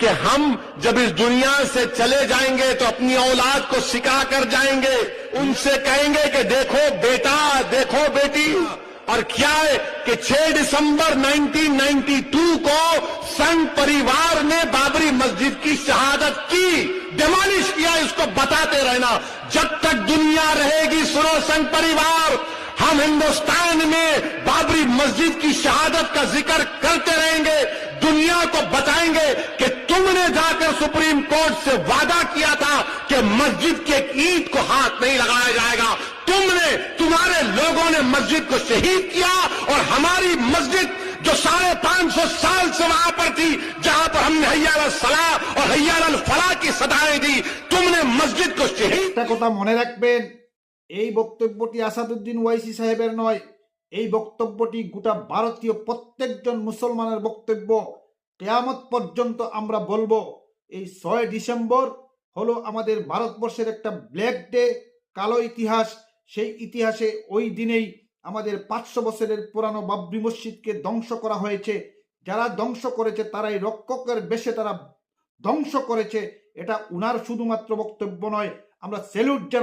कि हम जब इस दुनिया से चले जाएंगे तो अपनी औलाद को सिखा कर जाएंगे, उनसे कहेंगे कि देखो बेटा, देखो बेटी। और क्या है कि 6 दिसंबर 1992 को संघ परिवार ने बाबरी मस्जिद की शहादत की, डिमोलिश किया। इसको बताते रहना, जब तक दुनिया रहेगी सुनो संघ परिवार, हम हिंदुस्तान में बाबरी मस्जिद की शहादत का जिक्र करते रहेंगे, दुनिया को बताएंगे कि तुमने जाकर सुप्रीम कोर्ट से वादा किया था कि मस्जिद के एक ईंट को हाथ नहीं लगाया जाएगा। तुम्हारे लोगों ने मस्जिद को शहीद किया और हमारी मस्जिद जो 550 साल से वहां पर थी, जहां पर हमने हैया अल सलाह और हैया अल फलाह की सदाएं दी, तुमने मस्जिद को शहीद। একটা কথা মনে রাখবেন, এই বক্তব্যটি আসাদুদ্দিন ওয়াইসি সাহেবের নয়, এই বক্তব্যটি গোটা ভারতীয় প্রত্যেকজন মুসলমানের বক্তব্য। কিয়ামত পর্যন্ত আমরা বলবো এই 6 ডিসেম্বর হলো আমাদের ভারতবর্ষের একটা ব্ল্যাক ডে, কালো ইতিহাস। সেই ইতিহাসে ওই দিনেই আমাদের 500 বছরের পুরানো বাবরি মসজিদকে ধ্বংস করা হয়েছে। যারা ধ্বংস করেছে তারাই রক্ষকের বেশে তারা ধ্বংস করেছে। এটা উনার শুধুমাত্র বক্তব্য নয়, আমরা স্যালুট জানাই।